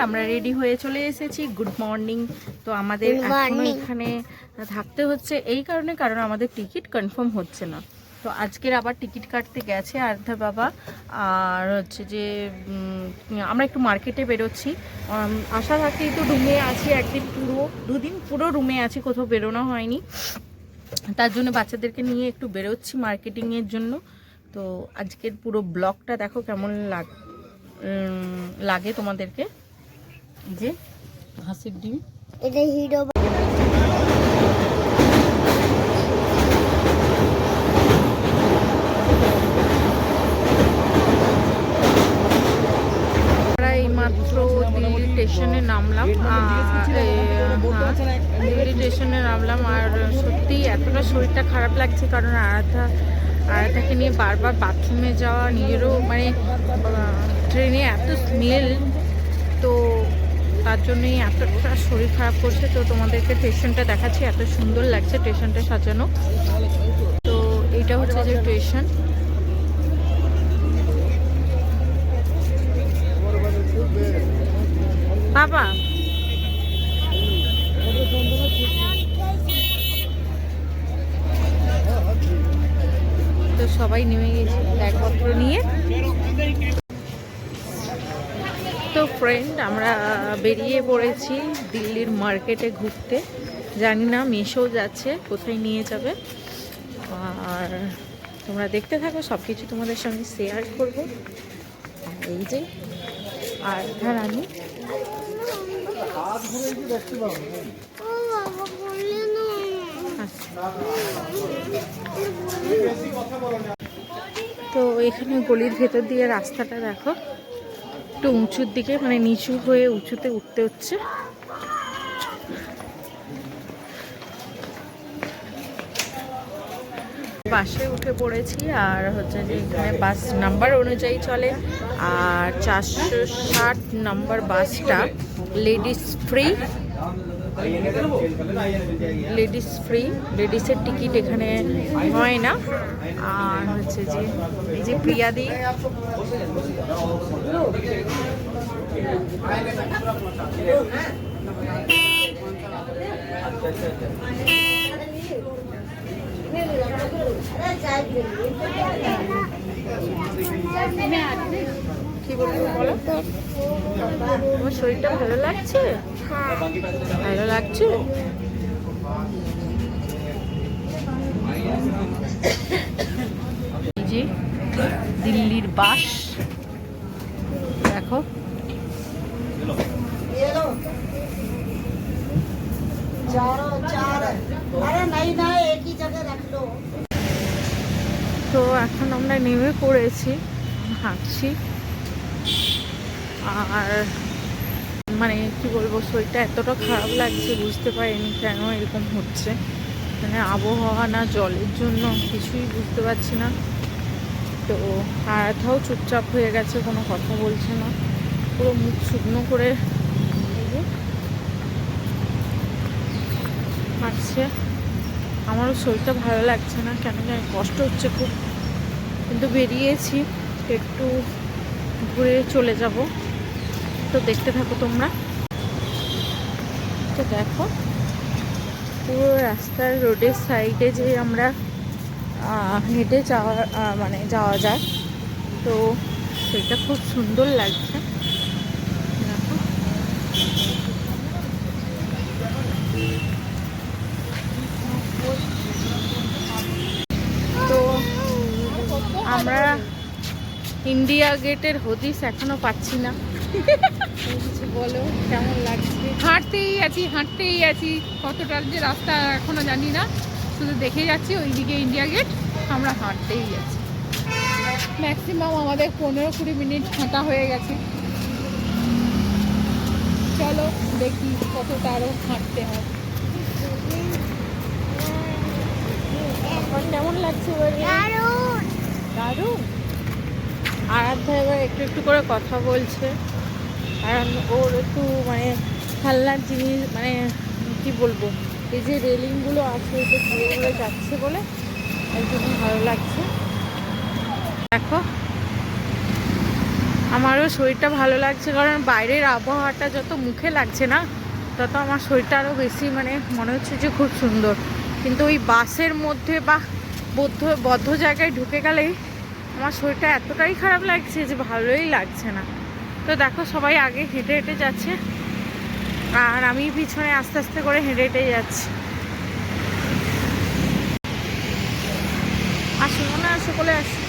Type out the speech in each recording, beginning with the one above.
আমরা রেডি হয়ে চলে এসেছি। Good morning. তো আমাদের এখনো এখানে থাকতে হচ্ছে এই কারণে, কারণ আমাদের টিকিট কনফার্ম হচ্ছে না। তো আজকের আবার টিকিট কাটতে গেছে আরাধ্যা বাবা। আর হচ্ছে যে আমরা একটু মার্কেটে বেরোচ্ছি। আশা থাকতেই তো রুমে আছি, একদিন পুরো দুদিন পুরো রুমে আছি, কোথাও বেরোনো হয়নি। তার জন্য বাচ্চাদেরকে নিয়ে একটু বেরোচ্ছি মার্কেটিংয়ের জন্য। তো আজকের পুরো ব্লগটা দেখো কেমন লাগে তোমাদেরকে। যে হাসির ডিম, এটা হিরো। আমরা এই মাত্র দিল্লি স্টেশনে নামলাম। দিল্লি স্টেশনে নামলাম। আর সত্যি এতটা শরীরটা খারাপ লাগছে, কারণ আরাধ্যাকে নিয়ে বারবার বাথরুমে যাওয়া, নিজেরও মানে ট্রেনে এত স্মেল, তো তার জন্যই এতটা শরীর খারাপ করছে। তো তোমাদেরকে স্টেশনটা দেখাচ্ছি, এত সুন্দর লাগছে স্টেশনটা সাজানো। তো এইটা হচ্ছে যে স্টেশন। বাবা তো সবাই নেমে গেছে ব্যাগপত্র নিয়ে। তো ফ্রেন্ড, আমরা বেরিয়ে পড়েছি দিল্লির মার্কেটে ঘুরতে। জানি না মেশো যাচ্ছে, কোথায় নিয়ে যাবে। আর তোমরা দেখতে থাকো, সব কিছু তোমাদের সঙ্গে শেয়ার করবো। আর এই যে আরাধ্যা রানী, তো এখানে গলির ভেতর দিয়ে রাস্তাটা দেখো, একটু উঁচুর দিকে, মানে নিচু হয়ে উঁচুতে উঠতে হচ্ছে। বাসে উঠে পড়েছি। আর হচ্ছে যে এখানে বাস নাম্বার অনুযায়ী চলে। আর 460 নাম্বার বাসটা লেডিস ফ্রি। লেডিসের টিকিট এখানে হয় না। আর হচ্ছে যে এই যে প্রিয়াদি, কি বলবো বলো? তোমার শরীরটা ভালো লাগছে? ভালো লাগছে? এই যে দিল্লির বাস দেখো। তো এখন আমরা নেমে পড়েছি, হাঁটছি। আর মানে কি বলবো, শরীরটা এতটা খারাপ লাগছে, বুঝতে পারিনি কেন এরকম হচ্ছে। মানে আবহাওয়া না জলের জন্য, কিছুই বুঝতে পারছি না। তো আরাধ্যাও চুপচাপ হয়ে গেছে, কোনো কথা বলছে না, পুরো মুখ শুকনো করে হাঁটছে। আমারও শরীরটা ভালো লাগছে না, কেন জানি কষ্ট হচ্ছে খুব। কিন্তু বেরিয়েছি, একটু ঘুরে চলে যাব। তো দেখতে থাকো তোমরা। তো দেখো পুরো রাস্তার রোডের সাইডে যে আমরা হেঁটে যাওয়া যায়, তো সেটা খুব সুন্দর লাগছে। দেখো তো আমরা ইন্ডিয়া গেটের হদিস এখনো পাচ্ছি না। কিছু বলো, কেমন লাগছে? হাঁটতেই আছি কতটা যে রাস্তা এখনো জানি না, শুধু দেখে যাচ্ছি ওইদিকে ইন্ডিয়া গেট। আমরা হাঁটতেই আছি, ম্যাক্সিমাম আমাদের 15-20 মিনিট হাঁটা হয়ে গেছে। চলো দেখি কতটা আরও হাঁটতে হয়। কেমন লাগছে? দারুণ। আরাধ্যা এবার একটু একটু করে কথা বলছে, কারণ ওর একটু মানে খেলনার জিনিস, মানে কি বলবো, এই যে রেলিংগুলো আছে এটা ঘুরে ঘুরে যাচ্ছে বলে এর জন্য ভালো লাগছে। দেখো আমারও শরীরটা ভালো লাগছে, কারণ বাইরের আবহাওয়াটা যত মুখে লাগছে না, তত আমার শরীরটা আরও বেশি মানে মনে হচ্ছে যে খুব সুন্দর। কিন্তু ওই বাসের মধ্যে বা বদ্ধ জায়গায় ঢুকে গেলেই আমার শরীরটা এতটাই খারাপ লাগছে যে ভালোই লাগছে না। তো দেখো সবাই আগে হেঁটে হেঁটে যাচ্ছে, আর আমি পিছনে আস্তে আস্তে করে হেঁটে হেঁটে যাচ্ছি। আসুন না, সকলে আসুন।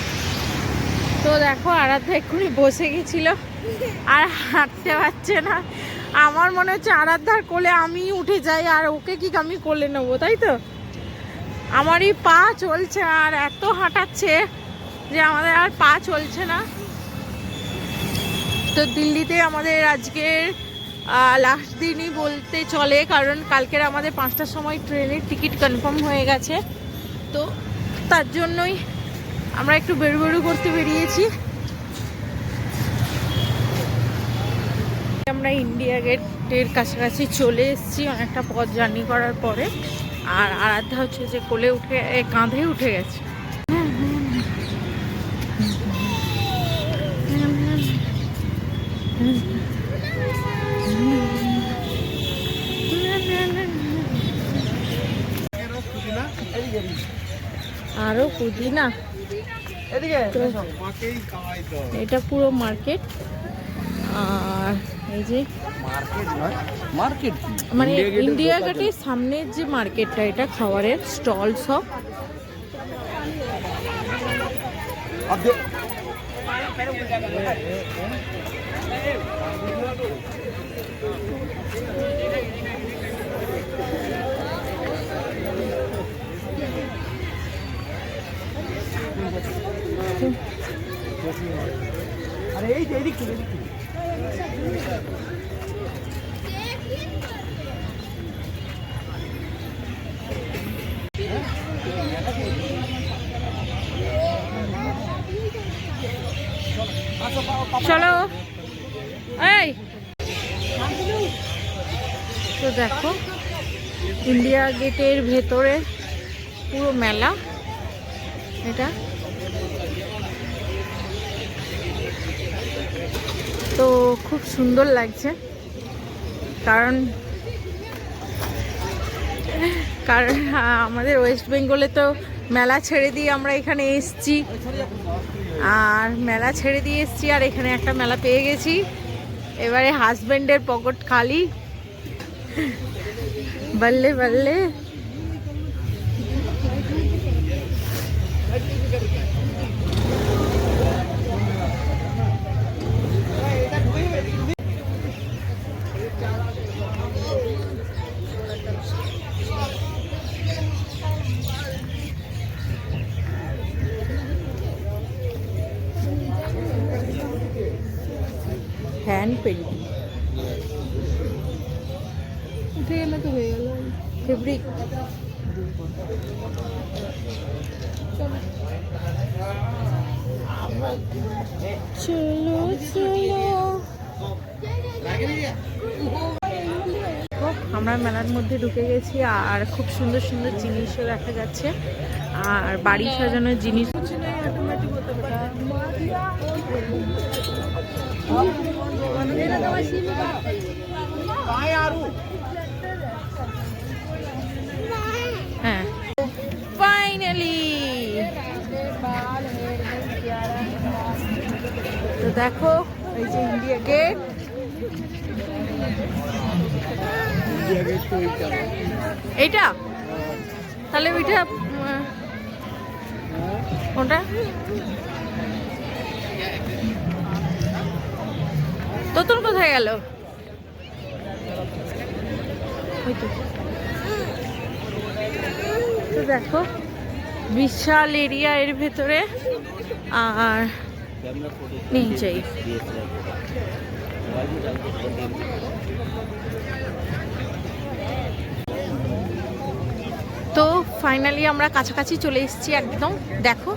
তো দেখো আরাধ্যা এক্ষুনি বসে গেছিল আর হাঁটতে পারছে না। আমার মনে হচ্ছে আরাধ্যার কোলে আমি উঠে যাই আর ওকে কি আমি কোলে নেবো, তাই তো। আমারই পা চলছে আর এত হাঁটাচ্ছে যে আমাদের আর পা চলছে না। তো দিল্লিতে আমাদের আজকের লাস্ট দিনই বলতে চলে, কারণ কালকের আমাদের 5টার সময় ট্রেনের টিকিট কনফার্ম হয়ে গেছে। তো তার জন্যই আমরা একটু বেরু করতে বেরিয়েছি। আমরা ইন্ডিয়া গেটের কাছাকাছি চলে এসেছি অনেকটা পথ জার্নি করার পরে। আর আরাধ্যা হচ্ছে যে কোলে উঠে কাঁধে উঠে গেছে। আরো পুদিনা, এটা পুরো মার্কেট। আর এই যে মার্কেট মানে ইন্ডিয়া গেটের সামনের যে মার্কেটটা, এটা খাবারের স্টল সব। আরে এই যে এদিক থেকে চলো এই। তো দেখো ইন্ডিয়া গেটের ভেতরে পুরো মেলা এটা। তো খুব সুন্দর লাগছে, কারণ আমাদের ওয়েস্ট বেঙ্গলে তো মেলা ছেড়ে দিয়ে আমরা এখানে এসছি, আর মেলা ছেড়ে দিয়ে এসছি আর এখানে একটা মেলা পেয়ে গেছি। এবারে হাজবেন্ডের পকেট খালি, বললে বললে। হ্যান্ড পেন্টিং, উঠে গেলে তো হয়ে গেল। ফেব্রিক। চলো চলো, আমরা মেলার মধ্যে ঢুকে গেছি আর খুব সুন্দর সুন্দর জিনিসও দেখা যাচ্ছে, আর বাড়ি সাজানোর জিনিস। হ্যাঁ ফাইনালি। তো দেখো এই যে ইন্ডিয়া গেট। এইটা তাহলে ওইটা কোনটা? তোর কোথায় গেল? তো দেখো বিশাল এরিয়া এর ভেতরে, আর নেই চাই। তো ফাইনালি আমরা কাছাকাছি চলে এসেছি একদম। দেখো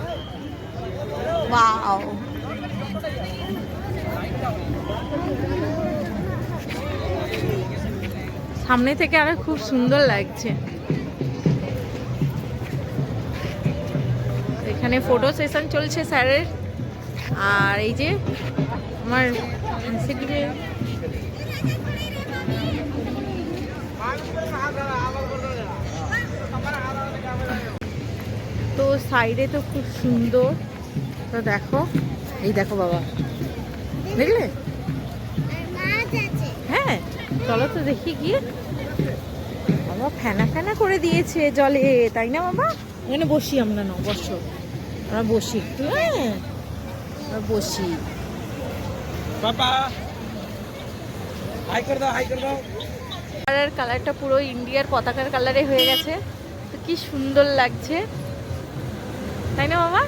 ওয়াও, সামনে থেকে আরো খুব সুন্দর লাগছে। এখানে ফটো সেশন চলছে স্যারের, আর এই যে আমার হাসিটি মেয়ে তো সাইডে তো খুব সুন্দর। তো দেখো, এই দেখো বাবা, দেখলে? হ্যাঁ, চলো তো দেখি গিয়ে। বাবা ফেনা ফেনা করে দিয়েছে জলে, তাই না বাবা? এখানে বসি আমরা, না বসো, আমরা বসি একটু। হ্যাঁ, আমরা বসি। পাপা হাই করে দাও, হাই করে দাও। কালারটা পুরো ইন্ডিয়ার পতাকার কালারে হয়ে গেছে, তো কি সুন্দর লাগছে, তাই না বাবা?